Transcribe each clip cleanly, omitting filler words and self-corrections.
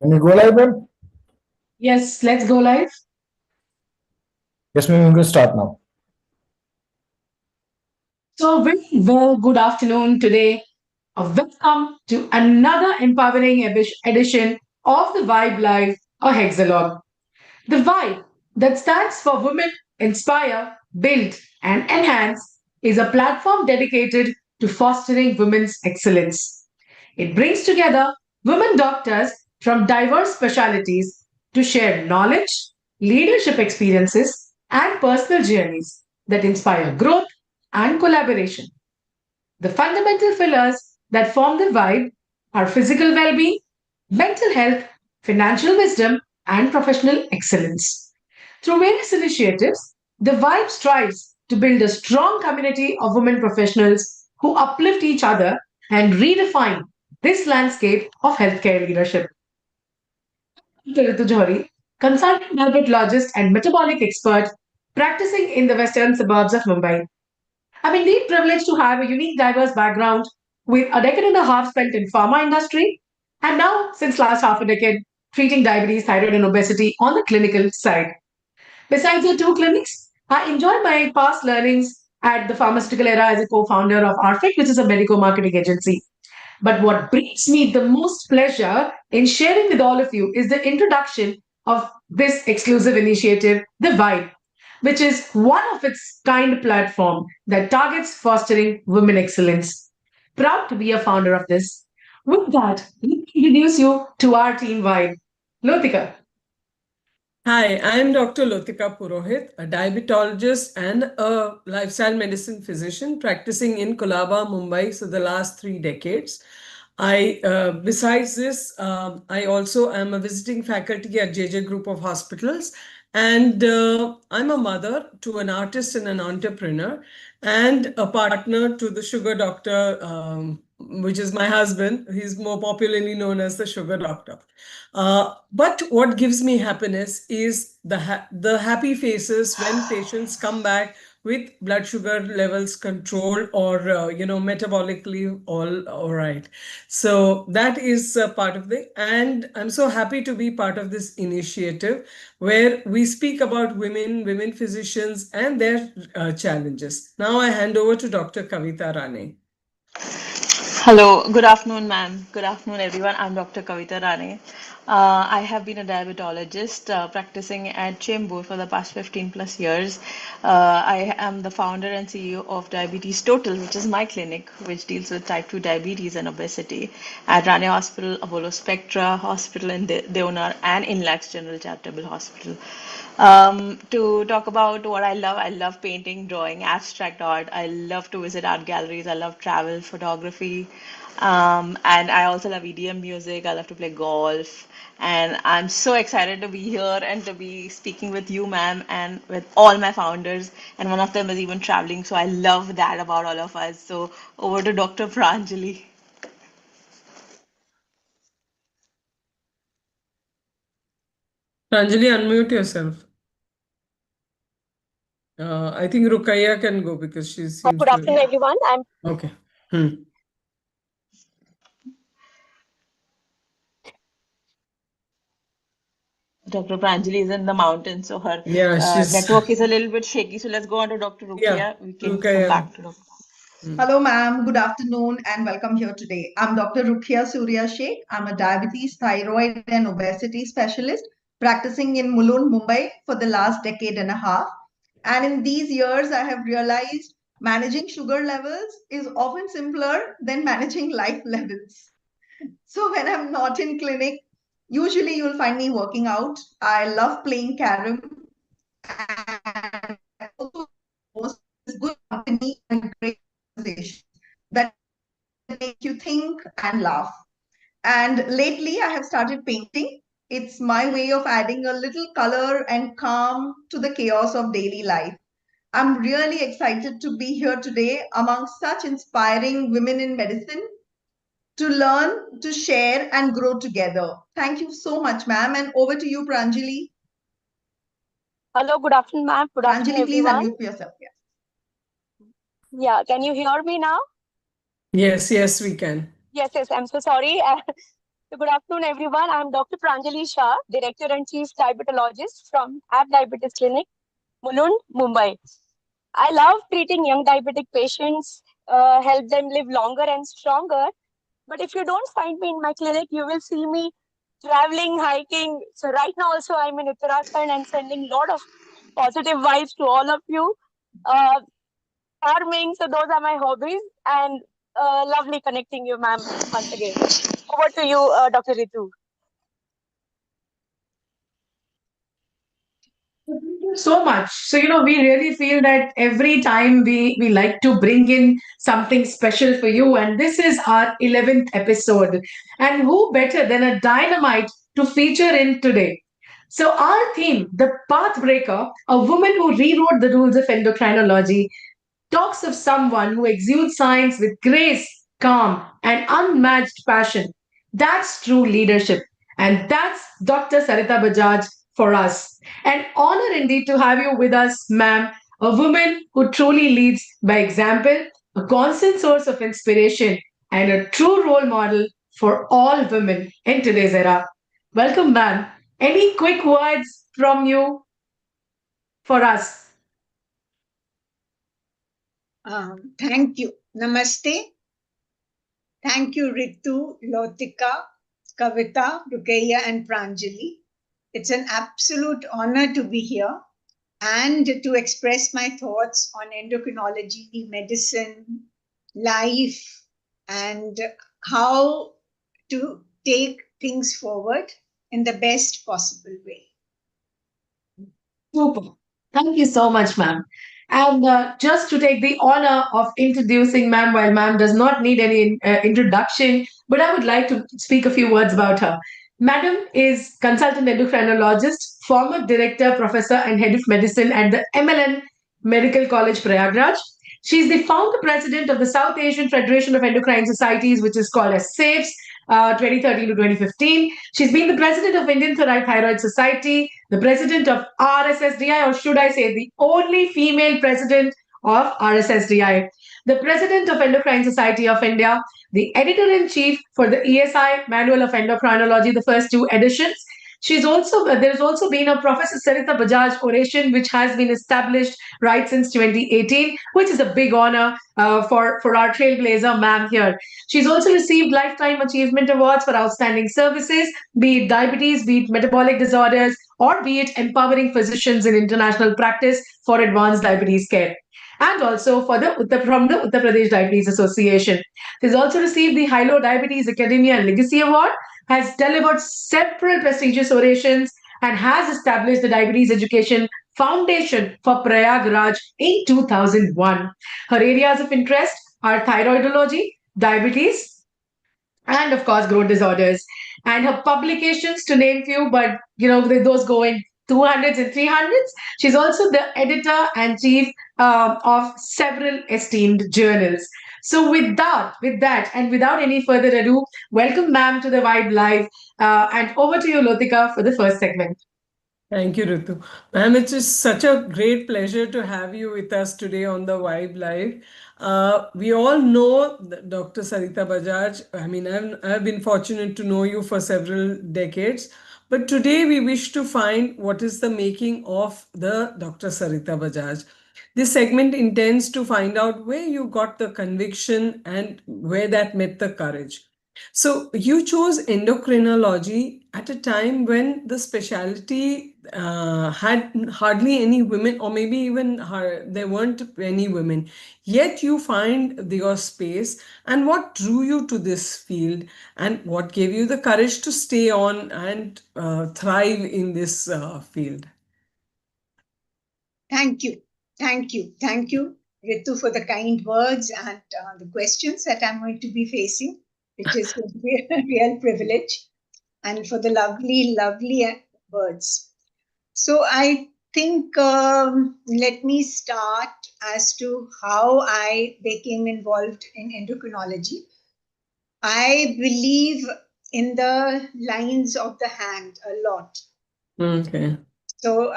Can we go live, ma'am? Yes, let's go live. Yes, ma'am, we can start now. So, very well, good afternoon today. Welcome to another empowering edition of the Vibe Live, a hexalog. The Vibe that stands for Women Inspire, Build, and Enhance is a platform dedicated to fostering women's excellence. It brings together women doctors from diverse specialities to share knowledge, leadership experiences, and personal journeys that inspire growth and collaboration. The fundamental pillars that form the vibe are physical well being, mental health, financial wisdom, and professional excellence. Through various initiatives, the vibe strives to build a strong community of women professionals who uplift each other and redefine this landscape of healthcare leadership. Ritu Johari, consultant diabetologist and metabolic expert practicing in the western suburbs of Mumbai. I'm indeed privileged to have a unique, diverse background with a decade and a half spent in pharma industry, and now, since last half a decade, treating diabetes, thyroid, and obesity on the clinical side. Besides the two clinics, I enjoyed my past learnings at the pharmaceutical era as a co-founder of RFIC, which is a medical marketing agency. But what brings me the most pleasure in sharing with all of you is the introduction of this exclusive initiative, The Vibe, which is one of its kind platform that targets fostering women excellence. Proud to be a founder of this. With that, let me introduce you to our team Vibe. Lotika. Hi, I'm Dr. Lotika Purohit, a diabetologist and a lifestyle medicine physician practicing in Colaba, Mumbai for the last 3 decades. Besides this, I also am a visiting faculty at JJ Group of Hospitals, and I'm a mother to an artist and an entrepreneur, and a partner to the sugar doctor, which is my husband. He's more popularly known as the sugar doctor. But what gives me happiness is the happy faces when patients come back with blood sugar levels controlled or metabolically all right. So that is part of the, and I'm so happy to be part of this initiative where we speak about women physicians and their challenges. Now I hand over to Dr. Kavita Rane. Hello, good afternoon, ma'am. Good afternoon, everyone. I'm Dr. Kavita Rane. I have been a diabetologist practicing at Chembur for the past 15 plus years. I am the founder and CEO of Diabetes Total, which is my clinic, which deals with type 2 diabetes and obesity at Rane Hospital, Apollo Spectra Hospital in Deonar, and Inlax General Charitable Hospital. To talk about what I love painting, drawing, abstract art. I love to visit art galleries. I love travel, photography. And I also love EDM music. I love to play golf. And I'm so excited to be here and to be speaking with you, ma'am, and with all my founders. And one of them is even traveling. So I love that about all of us. So over to Dr. Pranjali. Pranjali, unmute yourself. I think Rukaiya can go because she seems Good to. afternoon, everyone. I'm Okay. Dr. Pranjali is in the mountains, so her Yeah, she's. network is a little bit shaky. So let's go on to Dr. Yeah, Rukia. We can Rukaiya. come back to Dr. Hello, ma'am. Good afternoon and welcome here today. I'm Dr. Rukia Surya Sheikh. I'm a diabetes, thyroid, and obesity specialist practicing in Mulund, Mumbai for the last decade and a half. And in these years, I have realized managing sugar levels is often simpler than managing life levels. So when I'm not in clinic, usually you'll find me working out. I love playing carom and also good company and great conversation that make you think and laugh. And lately, I have started painting. It's my way of adding a little color and calm to the chaos of daily life. I'm really excited to be here today among such inspiring women in medicine to learn, to share, and grow together. Thank you so much, ma'am. And over to you, Pranjali. Hello, good afternoon, ma'am. Good afternoon, Pranjali, please everyone. unmute yourself. Yeah. Yeah, can you hear me now? Yes, we can. Yes, I'm so sorry. So good afternoon, everyone. I'm Dr. Pranjali Shah, Director and Chief Diabetologist from App Diabetes Clinic, Mulund, Mumbai. I love treating young diabetic patients, help them live longer and stronger. But if you don't find me in my clinic, you will see me traveling, hiking. So right now also I'm in Uttarakhand and sending a lot of positive vibes to all of you. Uh, Farming, so those are my hobbies, and lovely connecting you, ma'am, once again. Over to you, Dr. Ritu. Thank you so much. So, we really feel that every time we like to bring in something special for you, and this is our 11th episode. And who better than a dynamite to feature in today? So, our theme, The Pathbreaker, a woman who rewrote the rules of endocrinology, talks of someone who exudes science with grace, calm, and unmatched passion. That's true leadership. And that's Dr. Sarita Bajaj for us. An honor indeed to have you with us, ma'am, a woman who truly leads by example, a constant source of inspiration, and a true role model for all women in today's era. Welcome, ma'am. Any quick words from you for us? Thank you. Namaste. Thank you, Ritu, Lotika, Kavita, Rukeya, and Pranjali. It's an absolute honor to be here and to express my thoughts on endocrinology, medicine, life, and how to take things forward in the best possible way. Super. Thank you so much, ma'am. And just to take the honor of introducing ma'am, while ma'am does not need any introduction, but I would like to speak a few words about her. Madam is consultant endocrinologist, former director, professor, and head of medicine at the MLN Medical College, Prayagraj. She's the founder president of the South Asian Federation of Endocrine Societies, which is called as SAFES, 2013 to 2015. She's been the president of Indian Thyroid Society, the president of RSSDI, or should I say the only female president of RSSDI, the president of Endocrine Society of India, the editor-in-chief for the ESI Manual of Endocrinology, the first two editions. There's also been a Professor Sarita Bajaj oration, which has been established right since 2018, which is a big honor for our trailblazer ma'am here. She's also received Lifetime Achievement Awards for outstanding services, be it diabetes, be it metabolic disorders, or be it empowering physicians in international practice for advanced diabetes care. And also from the Uttar Pradesh Diabetes Association. She's also received the Hilo Diabetes Academia and Legacy Award, has delivered several prestigious orations, and has established the Diabetes Education Foundation for Prayagraj in 2001. Her areas of interest are thyroidology, diabetes, and of course growth disorders. And her publications, to name few, but those go in 200s and 300s. She's also the editor and chief of several esteemed journals. So with that, and without any further ado, welcome ma'am to the Vibe Live, and over to you, Lotika, for the first segment. Thank you, Ritu. Ma'am, it is such a great pleasure to have you with us today on the Vibe Live. We all know Dr. Sarita Bajaj. I mean, I've been fortunate to know you for several decades. But today we wish to find what is the making of the Dr. Sarita Bajaj. This segment intends to find out where you got the conviction and where that met the courage. So you chose endocrinology at a time when the specialty had hardly any women, or maybe even there weren't any women. Yet you find your space. And what drew you to this field, and what gave you the courage to stay on and thrive in this field? Thank you. Thank you. Thank you, Ritu, for the kind words and the questions that I'm going to be facing, which is going to be a real privilege, and for the lovely, lovely words. So I think let me start as to how I became involved in endocrinology. I believe in the lines of the hand a lot. Okay. So,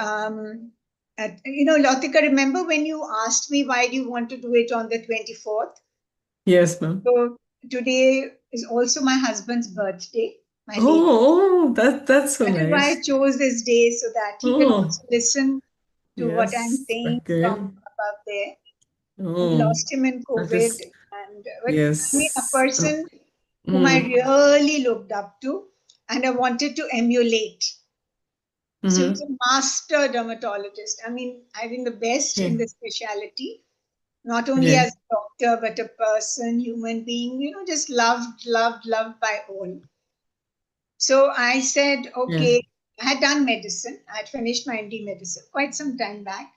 Lotika, remember when you asked me why do you want to do it on the 24th? Yes, ma'am. So today is also my husband's birthday. my late. That's so That is why I nice. chose this day so that he can Oh, also listen to what I'm yes. saying Okay. from above there. We Oh, lost him in that COVID, is, and I mean, a yes. person whom I Mm, really looked up to and I wanted to emulate. So he was mhm. a master dermatologist. I mean, I think the best in Okay. the specialty, not only Yeah. as a doctor, but a person, human being, just loved, loved, loved by all. So I said, Yeah. okay, I had done medicine. I had finished my MD medicine quite some time back.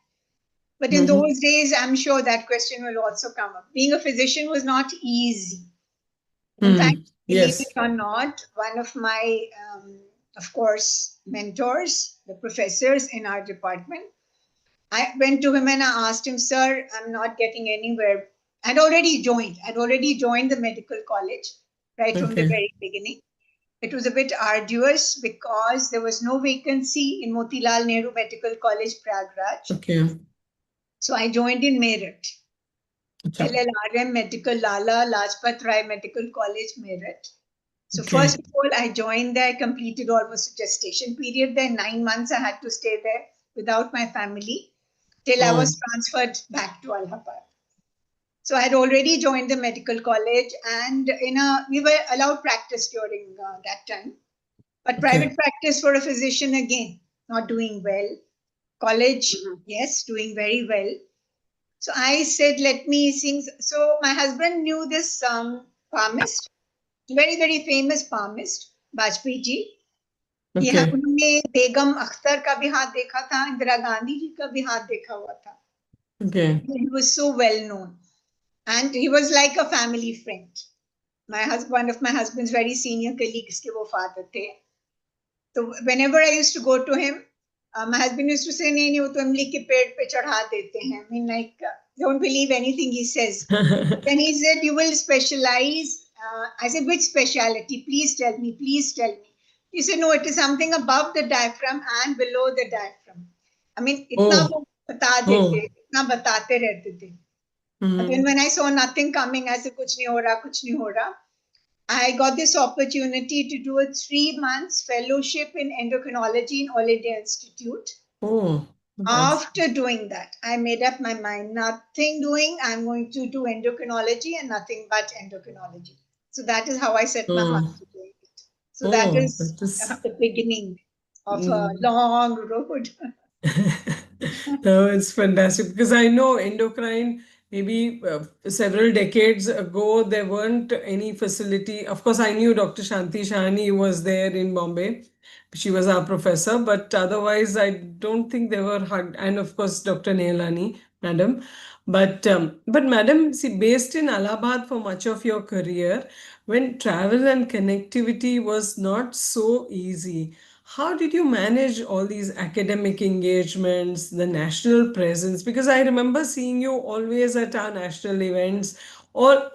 But in Mhm. those days, I'm sure that question will also come up. Being a physician was not easy. In fact, believe it Yes. or not, one of my, of course, mentors, the professors in our department, I went to him and I asked him, Sir, I'm not getting anywhere. I'd already joined the medical college right from the Okay. very beginning. It was a bit arduous because there was no vacancy in Motilal Nehru Medical College, Prayagraj. Okay. So I joined in Meerut. Acha. LLRM Medical Lala Lajpat Rai Medical College, Meerut. So Okay. first of all, I joined there, completed almost a gestation period there. 9 months I had to stay there without my family till I was Oh, transferred back to Allahabad. So I had already joined the medical college, and we were allowed practice during that time. But okay. private practice for a physician, again, not doing well. College, Mhm. yes, doing very well. So I said, let me sing. So my husband knew this palmist, very, very famous palmist, Bajpayee ji. Okay. उन्होंने बेगम अख्तर का भी हाथ देखा था, इंदिरा गांधी जी का भी हाथ देखा हुआ था. Okay. He was so well known, and he was like a family friend. My husband, one of my husband's very senior colleagues, के वो father थे. So whenever I used to go to him, my husband used to say, नहीं नहीं वो तो इमली के पेड़ पे चढ़ा देते हैं. I mean, like, don't believe anything he says. Then he said, you will specialize. I said, which specialty? Please tell me, please tell me. He said, no, it is something above the diaphragm and below the diaphragm. I mean, इतना Oh, वो बता देते, oh. इतना बताते रहते थे. And then when I saw nothing coming, I said, कुछ नहीं हो रहा, कुछ नहीं हो रहा. I got this opportunity to do a 3 months fellowship in endocrinology in All India Institute. Oh, that's After doing that, I made up my mind, nothing doing, I'm going to do endocrinology and nothing but endocrinology. So that is how I set my heart oh, to doing it. So that is that is the beginning of a mm. long road. No, it's fantastic because I know endocrine, maybe several decades ago, there weren't any facility. Of course, I knew Dr. Shanti Shahani was there in Bombay. She was our professor, but otherwise, I don't think they were hard. And of course, Dr. Neelani, madam. But madam, see, based in Allahabad for much of your career, when travel and connectivity was not so easy, how did you manage all these academic engagements, the national presence? Because I remember seeing you always at our national events, or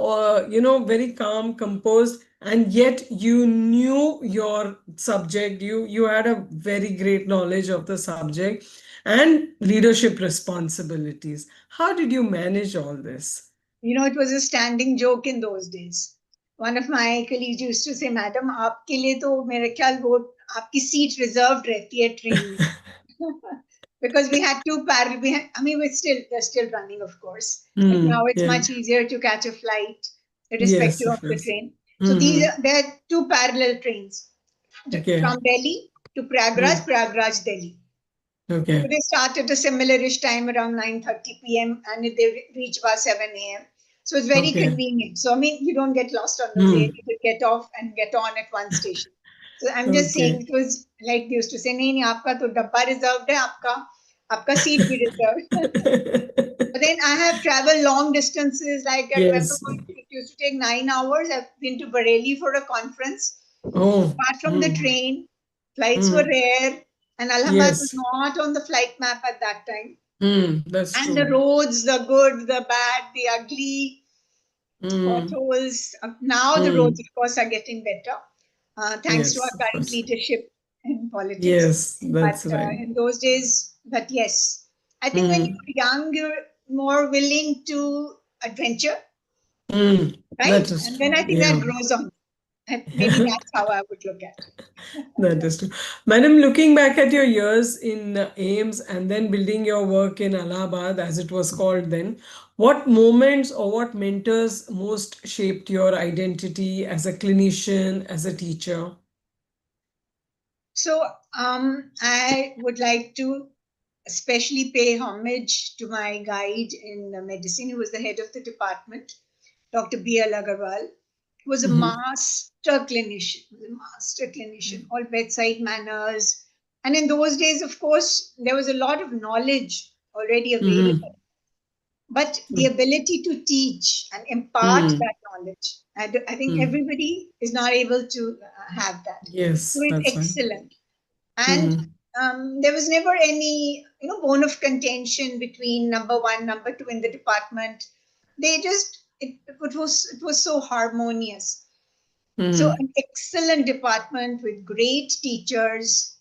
very calm, composed, and yet you knew your subject. You had a very great knowledge of the subject and leadership responsibilities. How did you manage all this? It was a standing joke in those days. One of my colleagues used to say, Madam, आपके लिए तो मेरे ख्याल वो आपकी seat reserved रहती है train में. Because we had two parallel, they're still running, of course. But now it's Yeah. much easier to catch a flight, Yes, irrespective of of the course. train. So there are two parallel trains Okay. from Delhi to Prayagraj, Prayagraj, Delhi. Okay. So they start at a similar-ish time around 9:30 p.m. and they reach by 7 a.m. So it's very Okay. convenient. So you don't get lost on the way. You can get off and get on at one station. So I'm just saying, Okay. it was like they used to say, नहीं नहीं आपका तो डब्बा reserved है, आपका seat भी reserved. But then I have traveled long distances. Like I remember Yes. it used to take 9 hours. I've been to Bareilly for a conference. Oh. Apart from the train, flights were rare, and Allahabad was Yes. not on the flight map at that time. That's And the true. roads, the good, the bad, the ugly, potholes. Now the roads, of course, are getting better, thanks to our Yes, of current course. leadership in politics. Yes, But that's right. in those days, but yes, I think when you're young, you're more willing to adventure, right? That is And then true. I think Yeah. that grows on. And maybe that's how I would look at it. That is true. Madam, looking back at your years in AIMS and then building your work in Allahabad, as it was called then, what moments or what mentors most shaped your identity as a clinician, as a teacher? So I would like to especially pay homage to my guide in medicine, who was the head of the department, Dr. B.L. Agarwal, who was a master clinician, all bedside manners. And in those days, of course, there was a lot of knowledge already available. But the ability to teach and impart that knowledge, I think everybody is not able to have that. Yes, So it's that's right. excellent. And there was never any, bone of contention between number one, number two in the department. They just, it was so harmonious. So an excellent department with great teachers,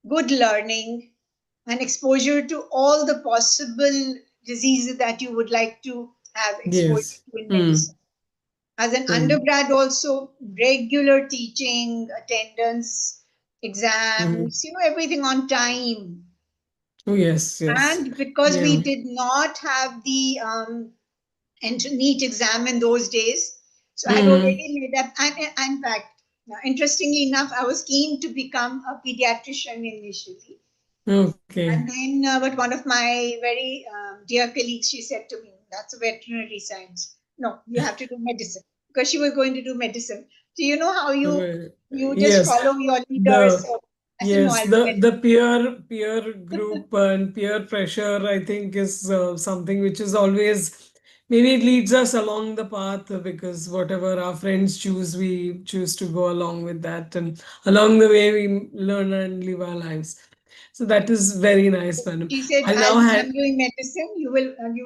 good learning, and exposure to all the possible diseases that you would like to have exposure to in medicine. As an undergrad also, regular teaching, attendance, exams, everything on time. Oh, yes. And because we did not have the NEET exam in those days, so I had already made up. And in fact, interestingly enough, I was keen to become a pediatrician initially. Okay. And then, but one of my very dear colleagues, she said to me, "That's a veterinary science. No, you have to do medicine," because she was going to do medicine. So you know how you just follow your leaders. So I said, "No, I'll do medicine." The peer group and peer pressure, I think, is something which is always, maybe it leads us along the path, because whatever our friends choose, we choose to go along with that, and along the way we learn and live our lives. So that is very nice, madam. She said, I'm doing medicine, you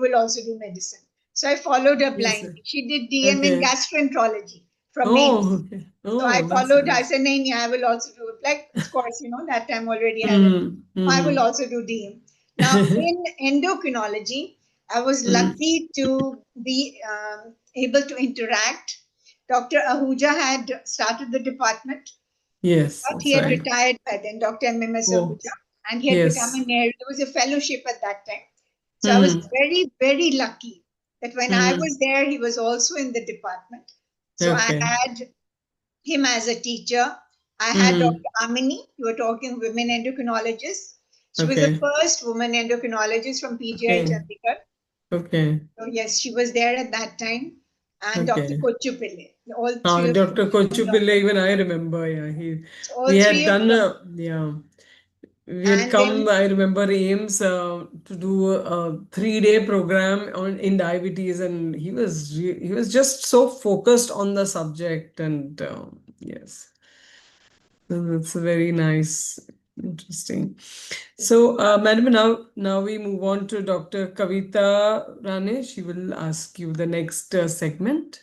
will also do medicine. So I followed her blindly. She did DM in gastroenterology from NAIMS. Okay. So I followed her. I said, "No, I will also do it." Like, of course, that time already had it. I will also do DM. Now, in endocrinology, I was lucky to be able to interact. Dr. Ahuja had started the department. Yes. But he had retired by then, Dr. MMS Ahuja. And he had become an area. There was a fellowship at that time. So I was very, very lucky that when I was there, he was also in the department. So I had him as a teacher. I had Dr. Amini. You were talking women endocrinologists. She was the first woman endocrinologist from PGI Chandigarh. Okay. So yes, she was there at that time. And Dr. Kochupille. All three Dr. Kochupille, even I remember. We had done we had come, I remember, AIMS to do a 3-day program in diabetes, and he was just so focused on the subject, and yes, so that's very nice, interesting. So, madam, now we move on to Dr. Kavita Rane. She will ask you the next segment.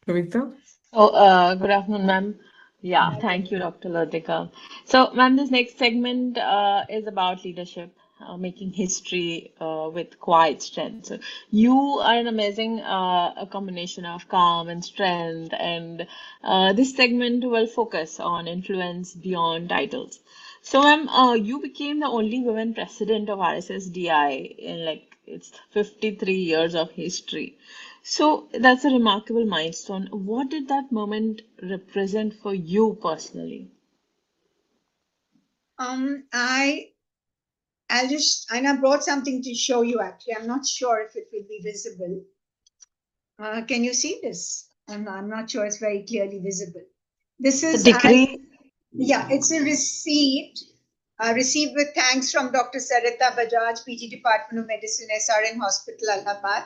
Kavita. Oh, good afternoon, ma'am. Yeah, thank you, Dr. Latika. So, ma'am, this next segment is about leadership, making history with quiet strength. So, you are an amazing a combination of calm and strength, and this segment will focus on influence beyond titles. So, ma'am, you became the only women president of RSSDI in its 53 years of history. So that's a remarkable milestone. What did that moment represent for you personally? I brought something to show you actually. I'm not sure if it will be visible. Can you see this? I'm not sure it's very clearly visible. This is the decree. It's a receipt. Received with thanks from Dr. Sarita Bajaj, PG Department of Medicine, SRN Hospital, Allahabad,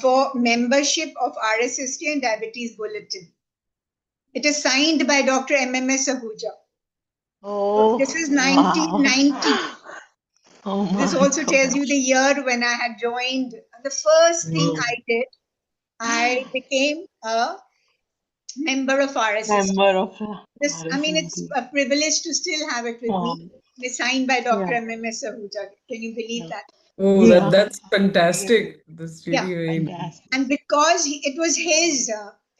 for membership of RSSD and Diabetes Bulletin. It is signed by Dr. MMS Ahuja. Oh, this is 1990. Oh my This also God. tells you the year when I had joined. The first thing I did, I became a member of RSSD. Member of This, I mean, it's a privilege to still have it with me. It's signed by Dr. MMS Ahuja. Can you believe that? Oh, Yeah. that's fantastic. That's Yeah. really very Fantastic. And because it was his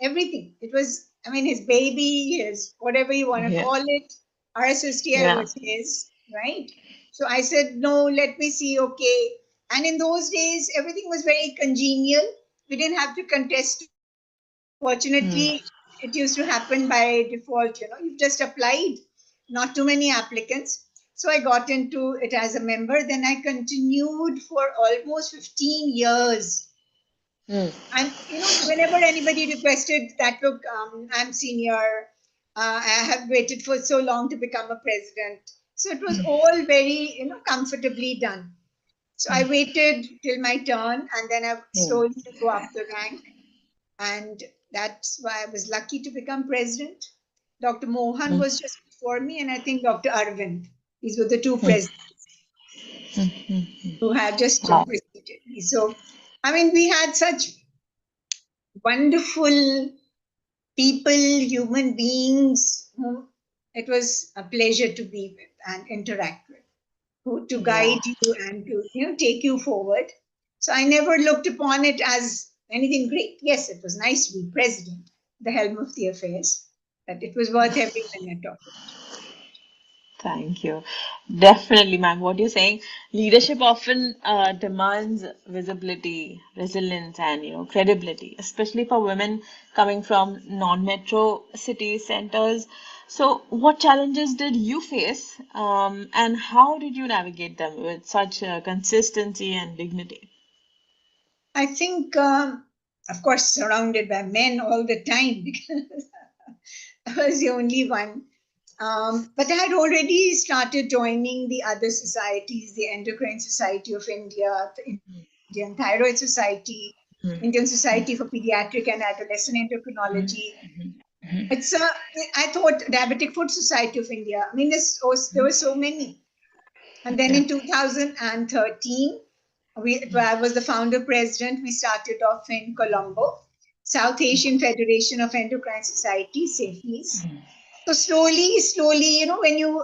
everything, it was, I mean, his baby, his whatever you want to Yeah. call it, RSSTI Yeah. was his, right? So I said, no, let me see, okay. And in those days, everything was very congenial. We didn't have to contest. Fortunately, it used to happen by default, you've just applied, not too many applicants. So I got into it as a member. Then I continued for almost 15 years. Hmm. And whenever anybody requested that, look, I'm senior, I have waited for so long to become a president. So it was all very, comfortably done. So I waited till my turn, and then I slowly go up the rank. And that's why I was lucky to become president. Dr. Mohan was just before me, and I think Dr. Arvind. These were the two presidents who had just Wow. preceded me. So, I mean, we had such wonderful people, human beings whom it was a pleasure to be with and interact with, who to guide you and to take you forward. So I never looked upon it as anything great. Yes, it was nice to be president, the helm of the affairs, but it was worth every minute of it. Thank you. Definitely, ma'am. What you're saying, leadership often demands visibility, resilience, and credibility, especially for women coming from non-metro city centers. So, what challenges did you face, and how did you navigate them with such consistency and dignity? I think, of course, surrounded by men all the time because I was the only one. But I had already started joining the other societies, the Endocrine Society of India, the Indian Thyroid Society, Indian Society for Pediatric and Adolescent Endocrinology. It's I thought Diabetic Foot Society of India. I mean, there were so many. And then in 2013, I was the founder president. We started off in Colombo, South Asian Federation of Endocrine Societies, SAFES. So slowly, when you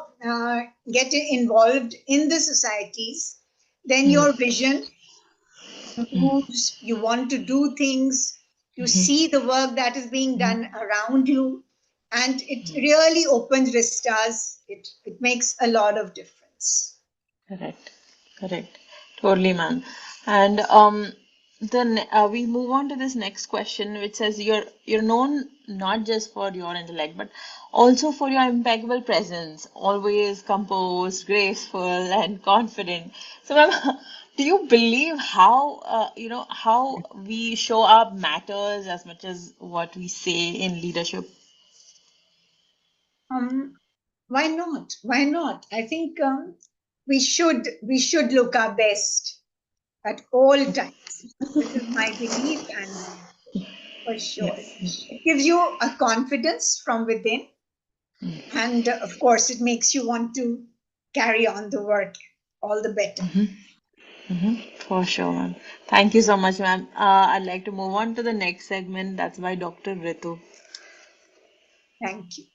get involved in the societies, then your vision improves. You want to do things. You see the work that is being done around you, and it really opens vistas. It makes a lot of difference. Correct, correct. Totally, ma'am. And then we move on to this next question, which says you're known not just for your intellect, but also for your impeccable presence, always composed, graceful, and confident. So, ma'am, do you believe how we show up matters as much as what we say in leadership? Um, why not? Why not? I think we should look our best at all times. This is my belief, and for sure, Yes. it gives you a confidence from within, and of course, it makes you want to carry on the work all the better. For sure, ma'am. Thank you so much, ma'am. I'd like to move on to the next segment. That's by Dr. Ritu. Thank you.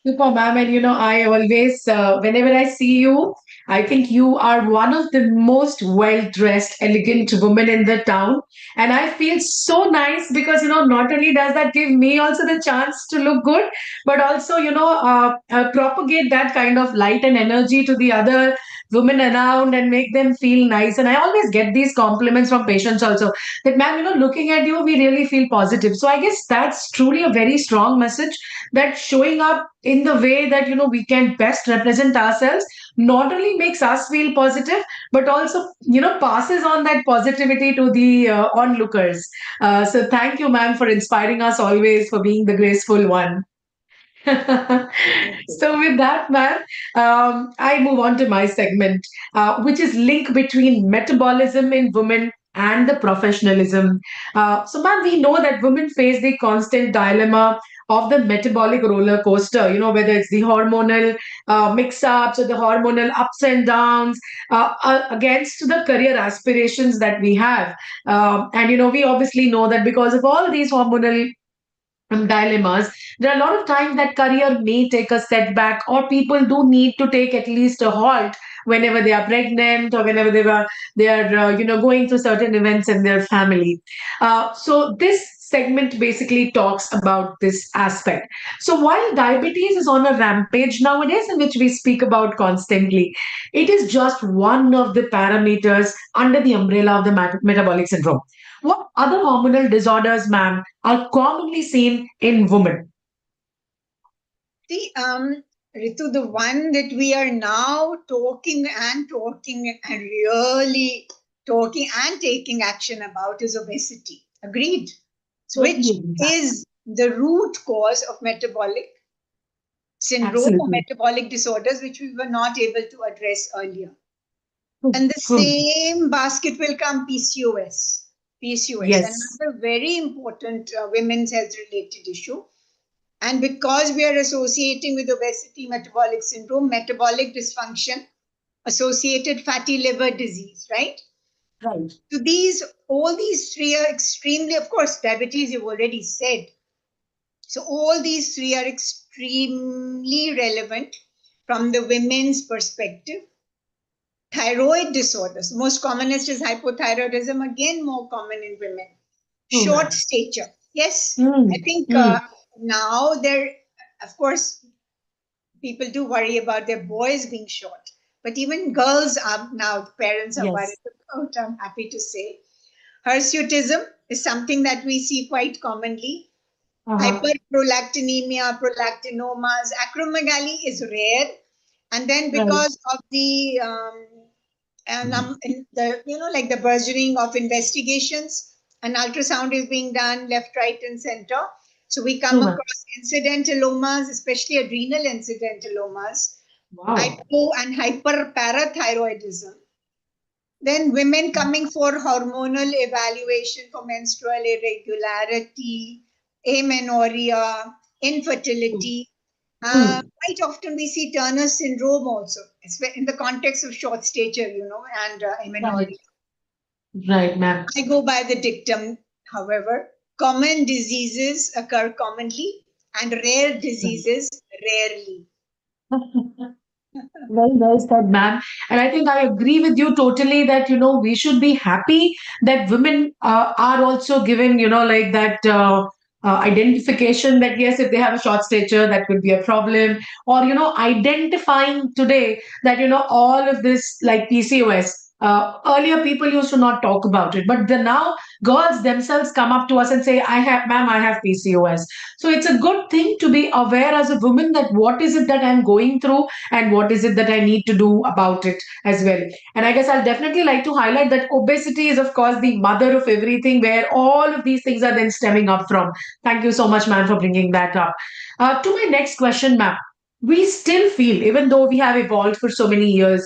Super, ma'am. And I always, whenever I see you, I think you are one of the most well dressed, elegant women in the town. And I feel so nice because, not only does that give me also the chance to look good, but also, propagate that kind of light and energy to the other women around and make them feel nice. And I always get these compliments from patients also that, ma'am, looking at you, we really feel positive. So I guess that's truly a very strong message that showing up in the way that we can best represent ourselves not only makes us feel positive but also passes on that positivity to the onlookers. So thank you, ma'am, for inspiring us always, for being the graceful one. So with that, ma'am, I move on to my segment, which is link between metabolism in women and the professionalism. So, ma'am, we know that women face the constant dilemma of the metabolic roller coaster, whether it's the hormonal mix-ups or the hormonal ups and downs against the career aspirations that we have. And, we obviously know that because of all these hormonal dilemmas. There are a lot of times that career may take a setback, or people do need to take at least a halt whenever they are pregnant, or whenever they are going through certain events in their family. So this segment basically talks about this aspect. So while diabetes is on a rampage nowadays, in which we speak about constantly, it is just one of the parameters under the umbrella of the metabolic syndrome. What other hormonal disorders, ma'am, are commonly seen in women? See, Ritu, the one that we are now talking and really talking and taking action about is obesity. Agreed? So which is the root cause of metabolic syndrome or metabolic disorders, which we were not able to address earlier. And the same basket will come PCOS. PCOS, Yes. another very important women's health related issue. And because we are associating with obesity, metabolic syndrome, metabolic dysfunction, associated fatty liver disease, right? Right. So all these three are extremely, of course, diabetes you've already said. So all these three are extremely relevant from the women's perspective. Thyroid disorders, most commonest is hypothyroidism, again more common in women. Short stature, yes. I think now there, of course, people do worry about their boys being short, but even girls are now, parents are worried about, I'm happy to say. Hirsutism is something that we see quite commonly. Hyperprolactinemia, prolactinomas, acromegaly is rare. And then because of the like the burgeoning of investigations, an ultrasound is being done left, right, and center. So we come across incidentalomas, especially adrenal incidentalomas, hypo and hyperparathyroidism. Then women coming for hormonal evaluation for menstrual irregularity, amenorrhea, infertility. Quite often we see Turner syndrome also, in the context of short stature, and amenorrhea. Right, ma'am. I go by the dictum, however, common diseases occur commonly and rare diseases rarely. Very well said, ma'am. And I think I agree with you totally that, we should be happy that women are also given, like that identification that, yes, if they have a short stature, that could be a problem. Or, identifying today that, all of this like PCOS. Earlier, people used to not talk about it, but now girls themselves come up to us and say, ma'am, I have PCOS. So it's a good thing to be aware as a woman that what is it that I'm going through and what is it that I need to do about it as well. And I guess I'll definitely like to highlight that obesity is, of course, the mother of everything, where all of these things are then stemming up from. Thank you so much, ma'am, for bringing that up. To my next question, ma'am, we still feel, even though we have evolved for so many years,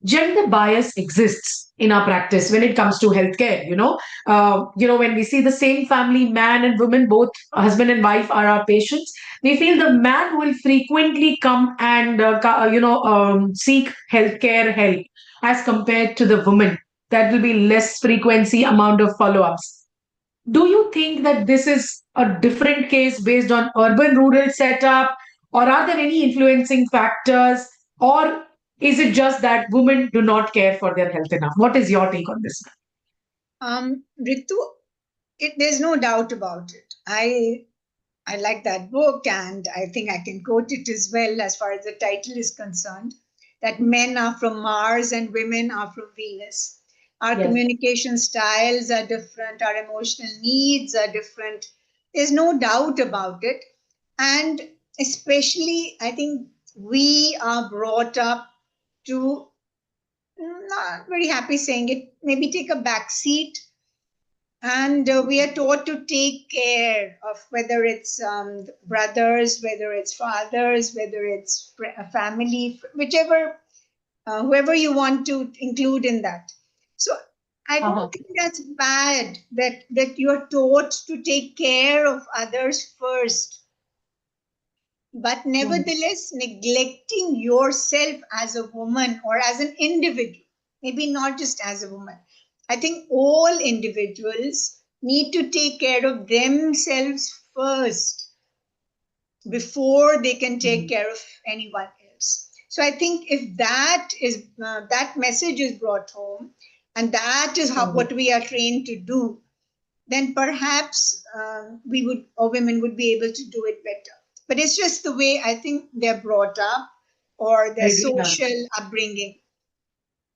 gender bias exists in our practice when it comes to healthcare. When we see the same family, man and woman, both husband and wife are our patients, we feel the man will frequently come and seek healthcare help as compared to the woman. That will be less frequency amount of follow-ups. Do you think that this is a different case based on urban rural setup, or are there any influencing factors, or is it just that women do not care for their health enough? What is your take on this? Ritu, there's no doubt about it. I like that book, and I think I can quote it as well as far as the title is concerned, that men are from Mars and women are from Venus. Our communication styles are different, our emotional needs are different. There's no doubt about it. And especially, I think we are brought up to, not very happy saying it, maybe take a back seat. And we are taught to take care of whether it's brothers, whether it's fathers, whether it's a family, whichever, whoever you want to include in that. So I don't think that's bad that you're taught to take care of others first. But nevertheless, neglecting yourself as a woman or as an individual, maybe not just as a woman. I think all individuals need to take care of themselves first before they can take care of anyone else. So I think if that is that message is brought home, and that is how what we are trained to do, then perhaps we would, or women would be able to do it better. But it's just the way I think they're brought up or their social upbringing.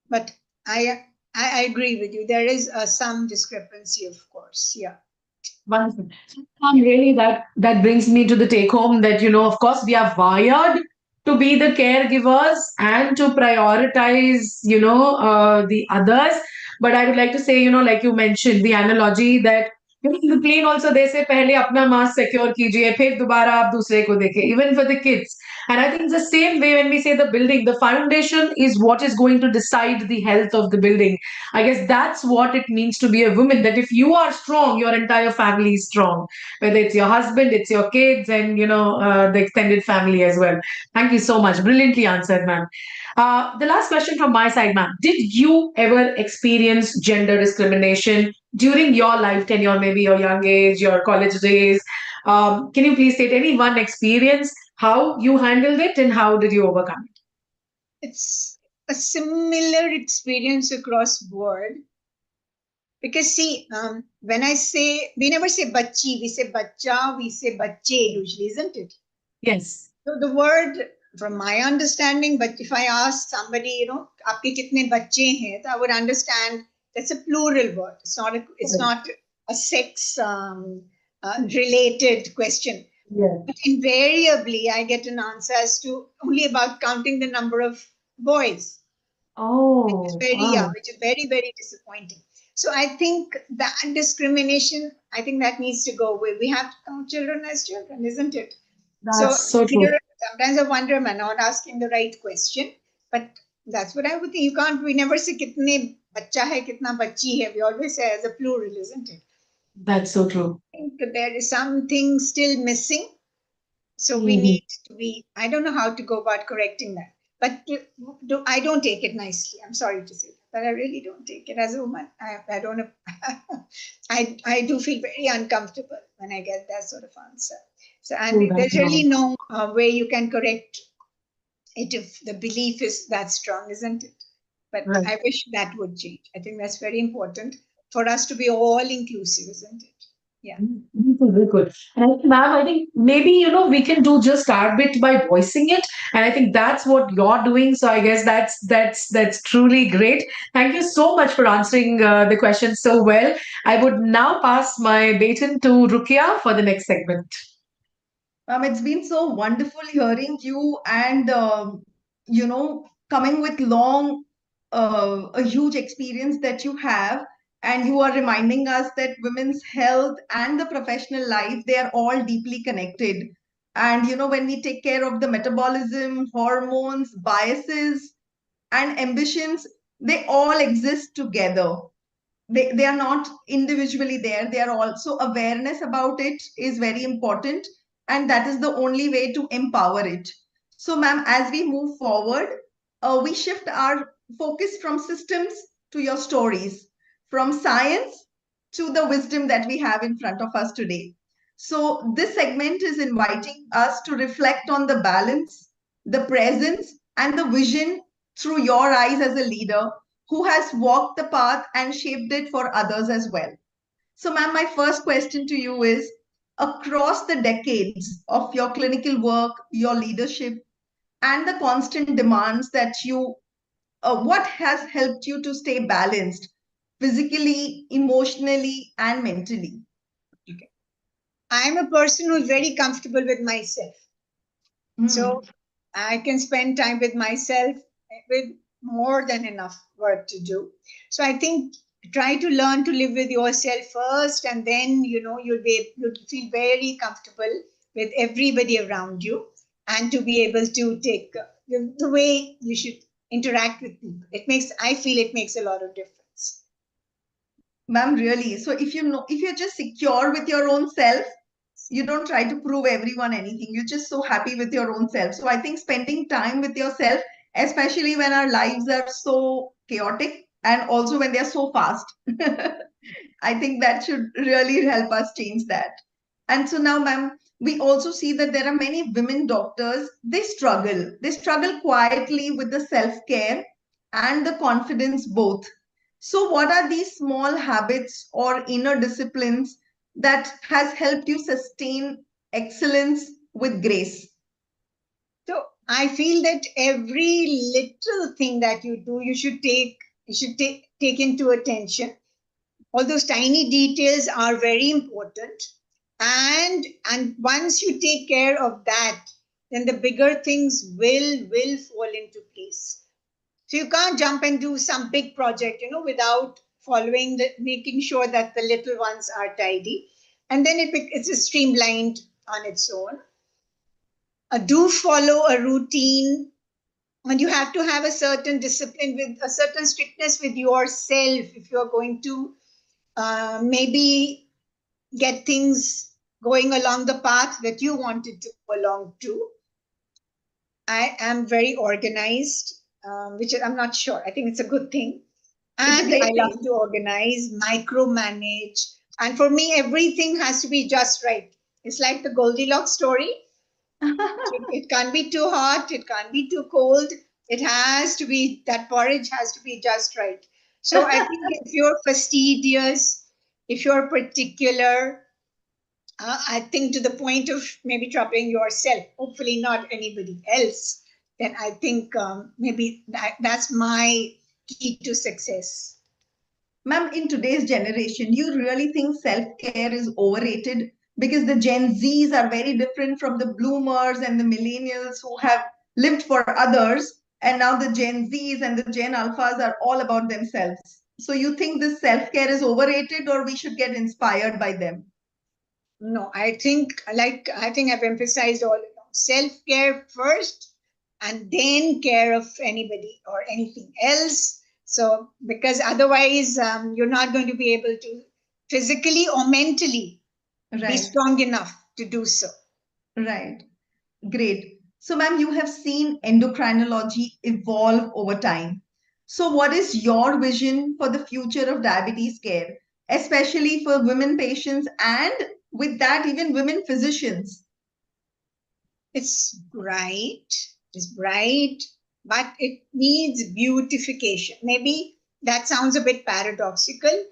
But I agree with you. There is some discrepancy, of course. Yeah. Wonderful. Really, that brings me to the take home that, of course, we are wired to be the caregivers and to prioritize, the others. But I would like to say, like you mentioned, the analogy that, in the plane also they say, पहले अपना mask secure कीजिए, फिर दोबारा आप दूसरे को देखें, even for the kids. And I think the same way when we say the building, the foundation is what is going to decide the health of the building. I guess that's what it means to be a woman, that if you are strong, your entire family is strong, whether it's your husband, it's your kids, and, the extended family as well. Thank you so much. Brilliantly answered, ma'am. The last question from my side, ma'am. Did you ever experience gender discrimination during your life tenure, maybe your young age, your college days? Can you please state any one experience, how you handled it, and how did you overcome it? It's a similar experience across board. Because see, when I say, we never say bachi, we say bacha, we say bache usually, isn't it? Yes. So the word, from my understanding, but if I ask somebody, aapke kitne bacche hain, I would understand that's a plural word. It's not a sex related question. Yeah. But invariably, I get an answer as to only about counting the number of boys. Oh, Which is very, very disappointing. So I think that discrimination, I think that needs to go away. We have to count children as children, isn't it? That's so true. Sometimes I wonder, am I not asking the right question? But that's what I would think. We never say kitne bacha hai, kitna bachi hai. We always say as a plural, isn't it? That's so true. I think there is something still missing. So we need to be, I don't know how to go about correcting that. But I don't take it nicely. I'm sorry to say that, but I really don't take it as a woman. I don't. I do feel very uncomfortable when I get that sort of answer. So, and there's really no way you can correct it if the belief is that strong, isn't it? But I wish that would change. I think that's very important for us to be all inclusive, isn't it? Yeah. Very good. And ma'am, I think maybe, we can do just our bit by voicing it. And I think that's what you're doing. So I guess that's truly great. Thank you so much for answering the question so well. I would now pass my baton to Rukia for the next segment. It's been so wonderful hearing you and, coming with a huge experience that you have. And you are reminding us that women's health and the professional life, they are all deeply connected. And, when we take care of the metabolism, hormones, biases, and ambitions, they all exist together. They are not individually there. They are also awareness about it is very important. And that is the only way to empower it. So, ma'am, as we move forward, we shift our focus from systems to your stories, from science to the wisdom that we have in front of us today. So this segment is inviting us to reflect on the balance, the presence, and the vision through your eyes as a leader who has walked the path and shaped it for others as well. So, ma'am, my first question to you is, across the decades of your clinical work, your leadership, and the constant demands that what has helped you to stay balanced physically, emotionally, and mentally? Okay. I'm a person who's very comfortable with myself. So I can spend time with myself with more than enough work to do. So I think try to learn to live with yourself first, and then you'll feel very comfortable with everybody around you, and to be able to take the way you should interact with people. I feel it makes a lot of difference. Ma'am, really. So if you're just secure with your own self, you don't try to prove everyone anything. You're just so happy with your own self. So I think spending time with yourself, especially when our lives are so chaotic and also when they're so fast, I think that should really help us change that. And so now, ma'am, we also see that there are many women doctors, they struggle. They struggle quietly with the self-care and the confidence both. So what are these small habits or inner disciplines that has helped you sustain excellence with grace? So I feel that every little thing that you do, you should take into attention. All those tiny details are very important. And once you take care of that, then the bigger things will fall into place. So you can't jump and do some big project, without making sure that the little ones are tidy. And then it's a streamlined on its own. Do follow a routine, and you have to have a certain discipline, with a certain strictness with yourself if you're going to maybe get things going along the path that you wanted to go along to. I am very organized, which I'm not sure. I think it's a good thing. It's a And great I love thing. to organize, micromanage. And for me, everything has to be just right. It's like the Goldilocks story. It can't be too hot, it can't be too cold. It has to be, that porridge has to be just right. So I think if you're fastidious, if you're particular, I think to the point of maybe troubling yourself, hopefully not anybody else, then I think maybe that's my key to success. Ma'am, in today's generation, do you really think self-care is overrated? Because the Gen Zs are very different from the bloomers and the millennials who have lived for others. And now the Gen Zs and the Gen Alphas are all about themselves. So you think this self-care is overrated or we should get inspired by them? No, I think I've emphasized all along. Self-care first and then care of anybody or anything else. So, because otherwise, you're not going to be able to physically or mentally be Right, strong enough to do so. right. Great. So, ma'am, you have seen endocrinology evolve over time. So, what is your vision for the future of diabetes care, especially for women patients and with that, even women physicians? It's bright, but it needs beautification. Maybe that sounds a bit paradoxical.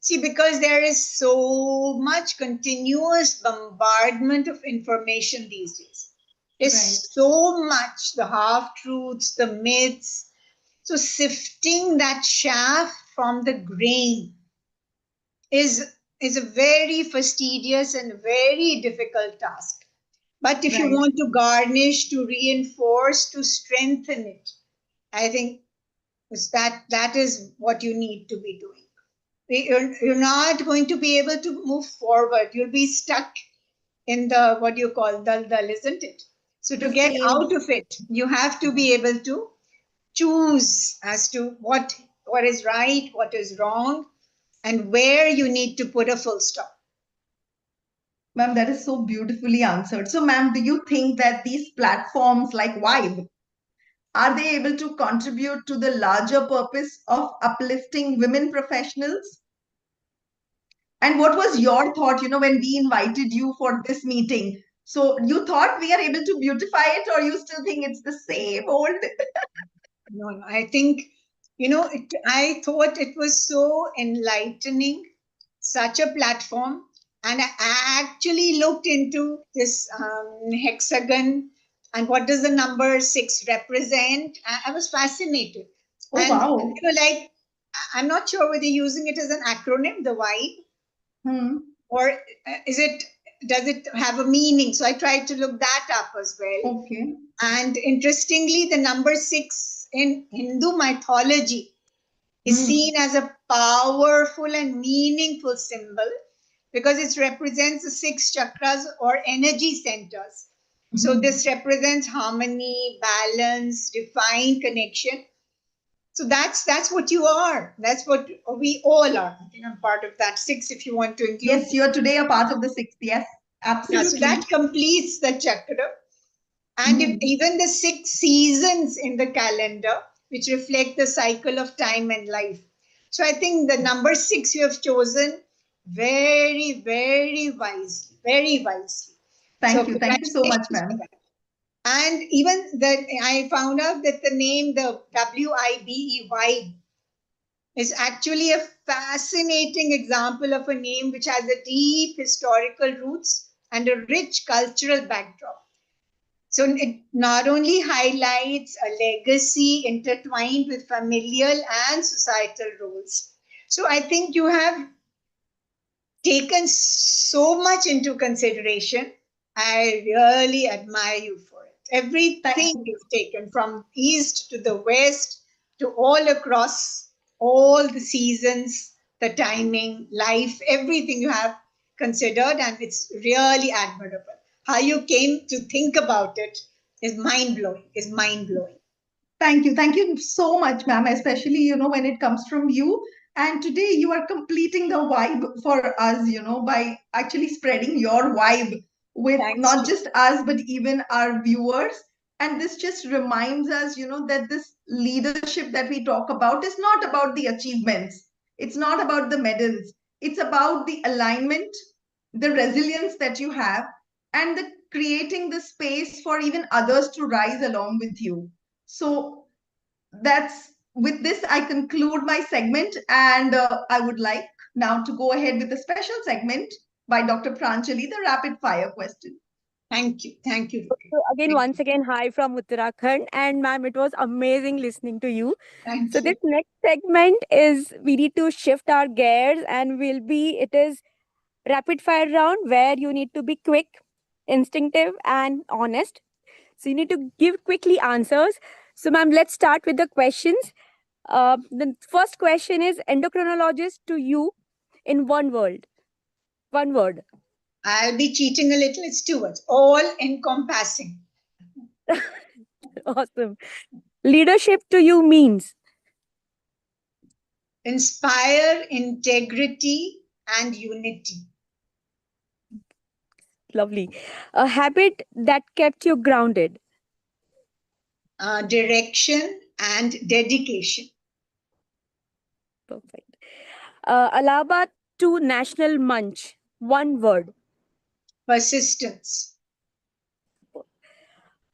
See, because there is so much continuous bombardment of information these days. There's Right, so much, the half truths, the myths. So, sifting that chaff from the grain is, is a very fastidious and very difficult task. But if you right. want to garnish, to reinforce, to strengthen it, I think that is what you need to be doing. You're not going to be able to move forward. You'll be stuck in the, what you call, dal, isn't it? So to The get same. out of it, you have to be able to choose as to what is right, what is wrong, and where you need to put a full stop. Ma'am, that is so beautifully answered. So, ma'am, do you think that these platforms like Vibe are they able to contribute to the larger purpose of uplifting women professionals? And what was your thought, when we invited you for this meeting? So you thought we are able to beautify it, or you still think it's the same old? No, I think, I thought it was so enlightening, such a platform. And I actually looked into this hexagon and what does the number 6 represent. I was fascinated. Oh, And, wow. I'm not sure whether using it as an acronym, the vibe, Hmm. or does it have a meaning? So I tried to look that up as well. Okay. And interestingly, the number 6 in Hindu mythology is Hmm. seen as a powerful and meaningful symbol because it represents the 6 chakras or energy centers. So Mhm. this represents harmony, balance, divine connection. So that's what you are. That's what we all are. I think I'm part of that 6 if you want to include. Yes, you're today a part of the sixth. Yes, Yeah, so absolutely. that completes the chakra. And Mhm. even the 6 seasons in the calendar, which reflect the cycle of time and life. So I think the number 6 you have chosen very, very wisely. very wisely. Thank you. Thank you so much, congratulations for ma'am. that. And even that, I found out that the name, the WIBE, vibe, is actually a fascinating example of a name which has a deep historical roots and a rich cultural backdrop. So it not only highlights a legacy intertwined with familial and societal roles. So I think you have taken so much into consideration. I really admire you for it. Everything you've taken from east to the west to all across, all the seasons, the timing, life, everything you have considered, and it's really admirable. How you came to think about it is mind blowing, is mind blowing. Thank you. Thank you so much, ma'am, especially, when it comes from you. And today you are completing the vibe for us, by actually spreading your vibe with Thanks not to just us, but even our viewers. And this just reminds us, that this leadership that we talk about is not about the achievements. It's not about the medals. It's about the alignment, the resilience that you have, and the creating the space for even others to rise along with you. So that's with this, I conclude my segment, and I would like now to go ahead with a special segment by Dr. Pranjali, the rapid fire question. thank you. Thank you. So again, Thank once again, hi from Uttarakhand. And ma'am, it was amazing listening to you. Thank So you. this next segment is we need to shift our gears and it is rapid fire round where you need to be quick, instinctive and honest. So you need to give quickly answers. So ma'am, let's start with the questions. The first question is endocrinologist to you in one word. One word. I'll be cheating a little. It's 2 words. All encompassing. Awesome. Leadership to you means Inspire integrity and unity. lovely. A habit that kept you grounded. Direction and dedication. Perfect. Allahabad to National Munch. One word. Persistence.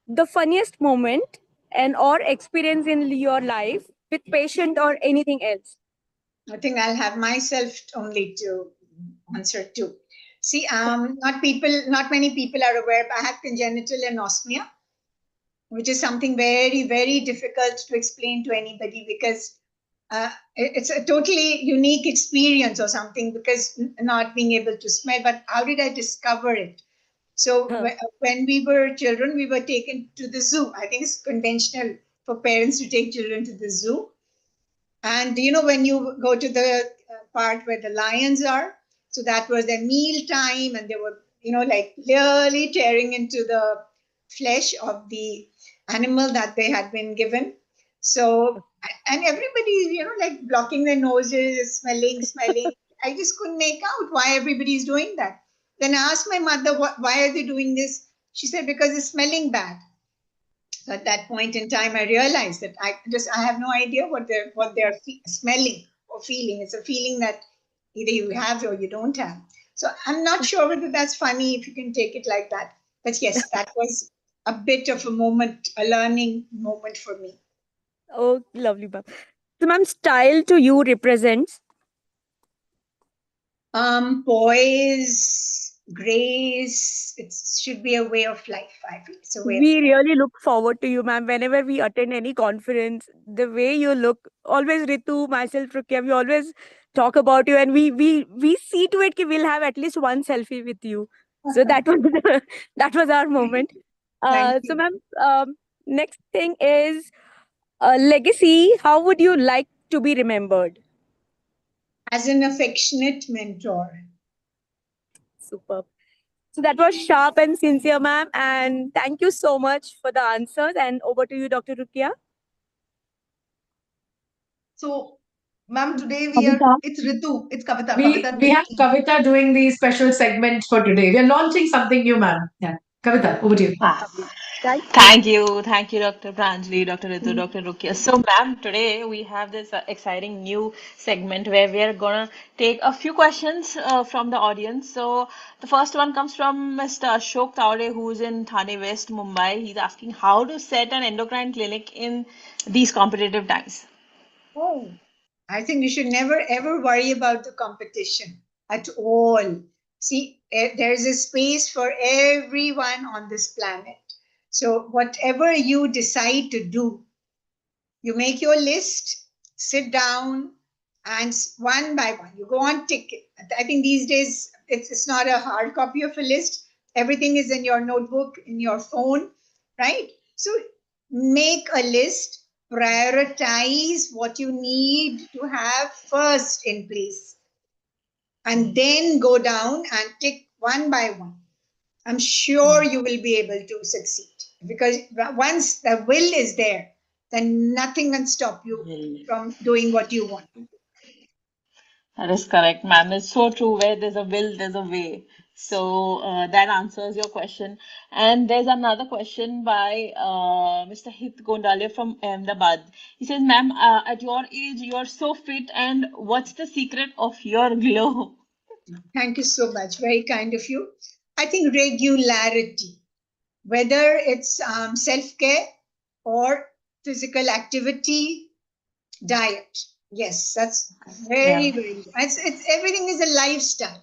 The funniest moment and or experience in your life with patient or anything else. I think I'll have myself only to answer too. See, not many people are aware, but I have congenital anosmia, which is something very, very difficult to explain to anybody because it's a totally unique experience or something because not being able to smell. But how did I discover it? So when we were children, we were taken to the zoo. I think it's conventional for parents to take children to the zoo. And when you go to the part where the lions are, so that was their meal time, and they were, like clearly tearing into the flesh of the animal that they had been given. So, and everybody, like blocking their noses, smelling. I just couldn't make out why everybody's doing that. Then I asked my mother, why are they doing this? She said, because it's smelling bad. So at that point in time, I realized that I have no idea what they're smelling or feeling. It's a feeling that either you have or you don't have. So I'm not sure whether that's funny if you can take it like that. But yes, that was a bit of a moment, a learning moment for me. Oh, lovely, ma'am. So, ma'am, style to you represents Poise, grace. It should be a way of life. I feel it's a way. We really look forward to you, ma'am. Whenever we attend any conference, the way you look, always Ritu, myself, Rukia, we always talk about you, and we see to it that we'll have at least one selfie with you. So that was that was our moment. Thank So, you. ma'am, next thing is legacy. How would you like to be remembered? As an affectionate mentor. Superb. So that was sharp and sincere, ma'am. And thank you so much for the answers. And over to you, Dr. Rukia. So, ma'am, today Kavita. it's Ritu, it's Kavita. We Kavita, have Kavita doing the special segment for today. We are launching something new, ma'am. Yeah. Kavita, over to you. Ah, Right? Thank you, Dr. Pranjali, Dr. Ritu, Dr. Rukia. So, ma'am, today we have this exciting new segment where we are gonna take a few questions from the audience. So, the first one comes from Mr. Ashok Taure, who's in Thane West, Mumbai. He's asking how to set an endocrine clinic in these competitive times. Oh, I think you should never ever worry about the competition at all. See, there's a space for everyone on this planet. So, whatever you decide to do, you make your list, sit down, and one by one, you go on tick it. I think these days it's not a hard copy of a list. Everything is in your notebook, in your phone, right? So make a list, prioritize what you need to have first in place, and then go down and tick one by one. I'm sure you will be able to succeed, because once the will is there, then nothing can stop you from doing what you want. That is correct, ma'am. It's so true. Where there's a will, there's a way. So that answers your question. And there's another question by Mr. Hit Gondalia from Ahmedabad. He says, ma'am, at your age, you are so fit, and what's the secret of your glow? Thank you so much. Very kind of you. I think regularity, whether it's self-care or physical activity, diet. Yes, that's very, very. It's everything is a lifestyle.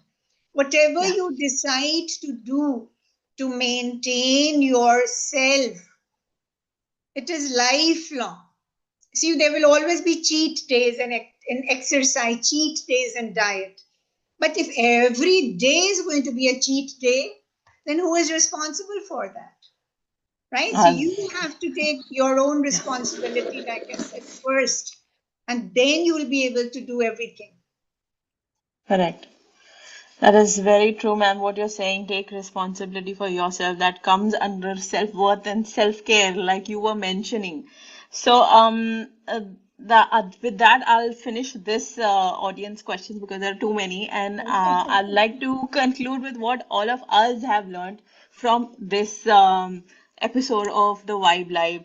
Whatever you decide to do to maintain yourself, it is lifelong. See, there will always be cheat days and in exercise, cheat days and diet. But if every day is going to be a cheat day, then who is responsible for that? Right? So you have to take your own responsibility, like I said, first, and then you will be able to do everything. Correct. That is very true, ma'am. What you're saying, take responsibility for yourself. That comes under self-worth and self-care, like you were mentioning. So, with that, I'll finish this audience questions because there are too many, and I'd like to conclude with what all of us have learned from this episode of the Vibe Live.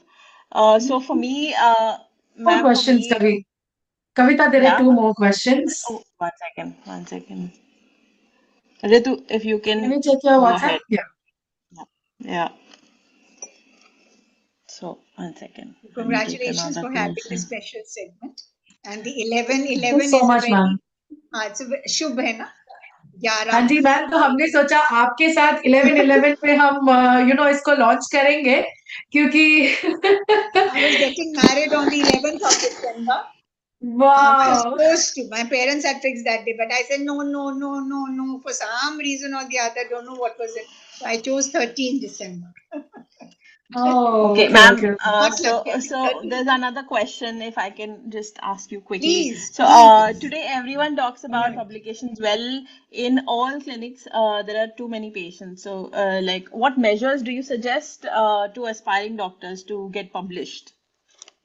So, for me, More ma'am, for questions, me, Kavi. Kavita, there are yeah. two more questions. Oh, one second. Ritu, if you Can can we check your go WhatsApp? ahead. Yeah. Yeah. So, one second. Let me take Congratulations another for having a question. special segment. And the 11 Thank you 11 so is a much, very ma'am. it's a शुभ है ना 11 हाँ जी ma'am, तो हमने सोचा आपके साथ 11/11 पे हम इसको लॉन्च करेंगे क्योंकि I was getting married on the 11th of December. I was wow. supposed to. My parents had fixed that day, but I said no, no, no, no, no. For some reason or the other, don't know what was it. So I chose 13 December. Oh, Okay, okay, ma'am. okay. Not So, lucky. I think 13. there's another question, if I can just ask you quickly. Please, So, please. today everyone talks All about right. publications. Well, in all clinics, there are too many patients. So, like, what measures do you suggest to aspiring doctors to get published?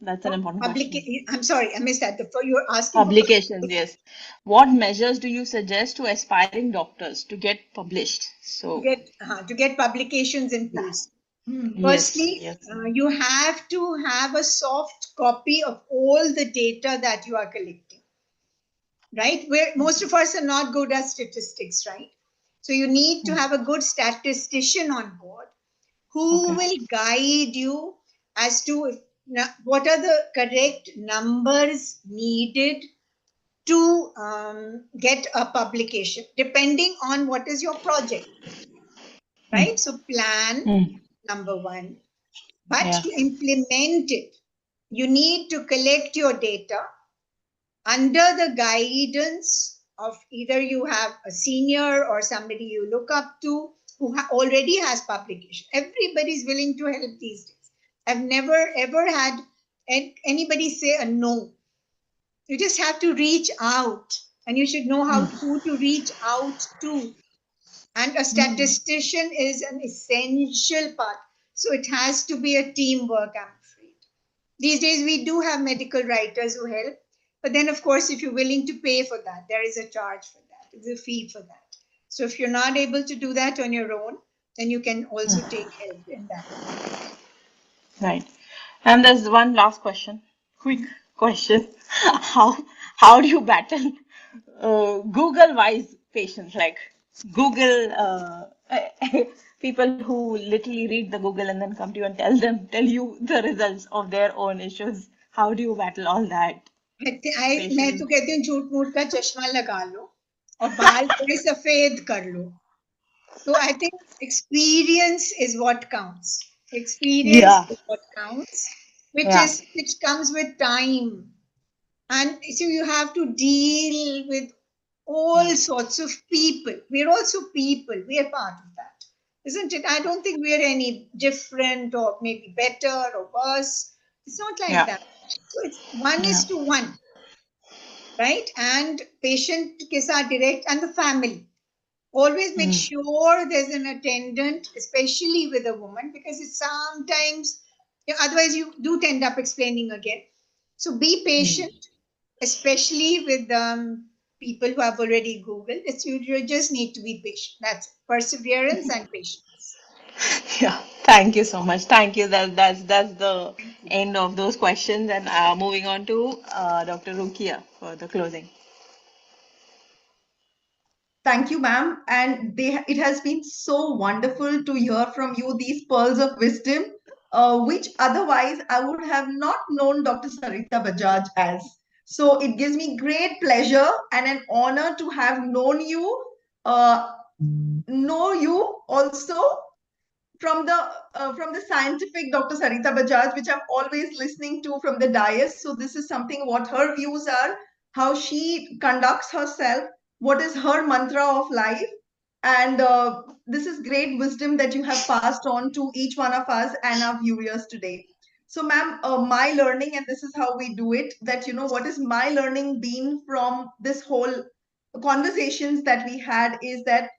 That's an important question. I'm sorry, I missed that. You're asking for Publications, yes. What measures do you suggest to aspiring doctors to get published? So, to get publications in place. yes, Firstly, yes. you have to have a soft copy of all the data that you are collecting, right? Where most of us are not good at statistics, right? So you need to have a good statistician on board who will guide you as to what are the correct numbers needed to get a publication, depending on what is your project, right? So plan, number one. But to implement it, you need to collect your data under the guidance of either you have a senior or somebody you look up to who already has publication. Everybody's willing to help these days. I've never ever had anybody say a no. You just have to reach out, and you should know who to reach out to. And a statistician is an essential part. So it has to be a teamwork, I'm afraid. These days, we do have medical writers who help. But then, of course, if you're willing to pay for that, there is a charge for that. There's a fee for that. So if you're not able to do that on your own, then you can also take help in that. Right. And there's one last question, quick question. How how do you battle Google wise patients, like Google people who literally read the Google and then come to you and tell you the results of their own issues? How do you battle all that? मैं तो कहती हूँ झूठ मूठ का चश्मा लगा लो और बाल थोड़े सफेद कर लो. So I think experience is what counts. Experience Yeah. is what counts, which Yeah. which comes with time. And so you have to deal with all sorts of people. We're also people. We are part of that, isn't it? I don't think we're any different or maybe better or worse. It's not like Yeah. that. So it's 1:1, right? And patient ke saath direct, and the family. Always make sure there's an attendant, especially with a woman, because it's sometimes, otherwise you do end up explaining again. So be patient, especially with people who have already Googled. You just need to be patient. That's it. Perseverance and patience. Yeah, thank you so much. Thank you. That's the end of those questions. And moving on to Dr. Rukia for the closing. Thank you, ma'am. And it has been so wonderful to hear from you these pearls of wisdom, which otherwise I would have not known Dr. Sarita Bajaj as. So it gives me great pleasure and an honor to have known you, know you also from the scientific Dr. Sarita Bajaj, which I'm always listening to from the dais. So this is something what her views are, how she conducts herself, what is her mantra of life. And this is great wisdom that you have passed on to each one of us and our viewers today. So, ma'am, my learning, and this is how we do it, that, what is my learning been from this whole conversations that we had is that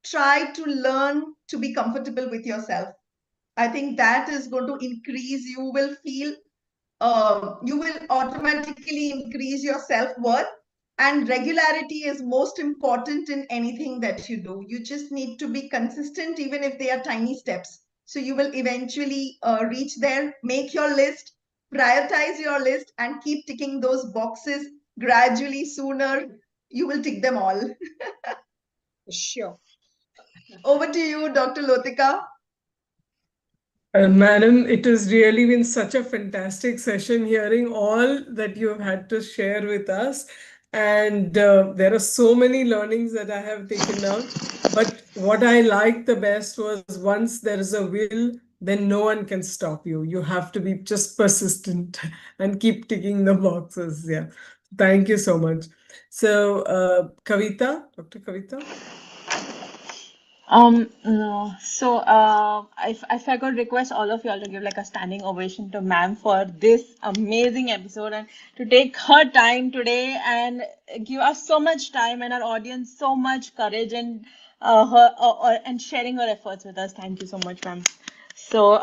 try to learn to be comfortable with yourself. I think that is going to increase, you will feel, you will automatically increase your self-worth. And regularity is most important in anything that you do. You just need to be consistent, even if they are tiny steps. So you will eventually reach there, make your list, prioritize your list, and keep ticking those boxes gradually. Sooner, you will tick them all. Sure. Over to you, Dr. Lotika. Madam, it has really been such a fantastic session hearing all that you have had to share with us. And there are so many learnings that I have taken down. But what I liked the best was once there is a will, then no one can stop you. You have to be just persistent and keep ticking the boxes. Yeah. Thank you so much. So, Kavita, Dr. Kavita. If I could request all of you all to give like a standing ovation to ma'am for this amazing episode and to take her time today and give us so much time and our audience so much courage and and sharing her efforts with us. Thank you so much, ma'am. So,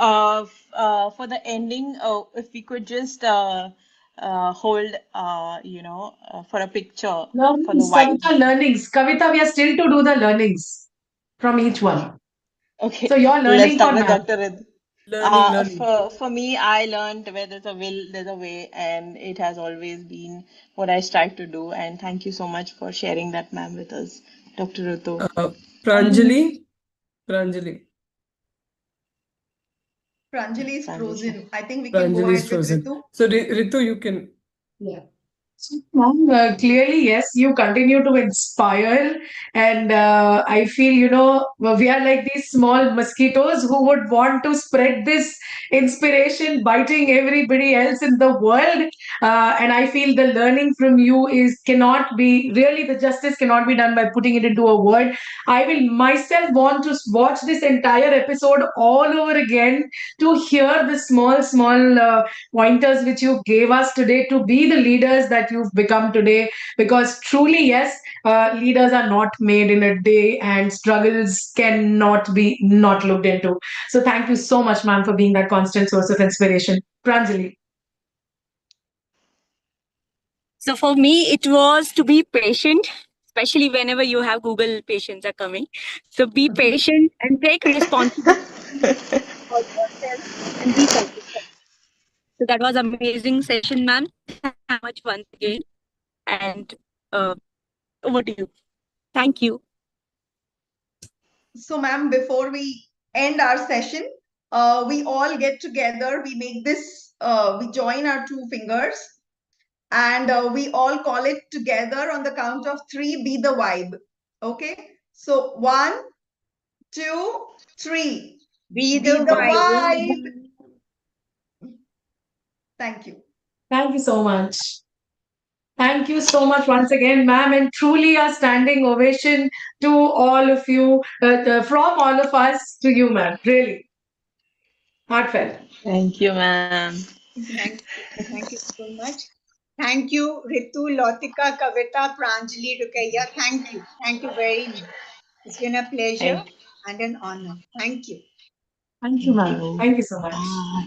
for the ending, if we could just hold, for a picture for the Learnings, white. Kavita, learnings. Kavita, we are still to do the learnings from each one. Okay, So you're let's learning start for with math. Dr. Rid. Learning. For me, I learned where there's a will, there's a way, and it has always been what I strive to do. And thank you so much for sharing that, ma'am, with us, Dr. Ritu. Pranjali. Pranjali. Pranjali is frozen. I think we can Pranjali go is ahead with frozen. Ritu. So Ritu, you can. Yeah. Ma'am, clearly, yes, you continue to inspire, and I feel, we are like these small mosquitoes who would want to spread this inspiration, biting everybody else in the world. And I feel the learning from you cannot be really, the justice cannot be done by putting it into a word. I will myself want to watch this entire episode all over again to hear the small pointers which you gave us today to be the leaders that you've become today. Because truly, yes, leaders are not made in a day and struggles cannot be not looked into. So thank you so much, ma'am, for being that constant source of inspiration. Pranjali. So for me, it was to be patient, especially whenever you have Google patients are coming. So be patient and take responsibility for yourself and be consistent. So that was amazing session, ma'am. Thank you so much once again. And over to you. Thank you. So, ma'am, before we end our session, we all get together. We make this, we join our two fingers and we all call it together on the count of 3, be the vibe. Okay. So 1, 2, 3. Be Be the the vibe. vibe. Thank you. Thank you so much. Thank you so much once again, ma'am, and truly a standing ovation to all of you, from all of us to you, ma'am. Really heartfelt. Thank you, ma'am. Thank you. Thank you so much. Thank you, Ritu, Lautika, Kavita, Pranjali, Rukaiya. Thank you. Thank you very much. It's been a pleasure and an honor. Thank you. Thank you, ma'am. you. Thank you so much. Bye.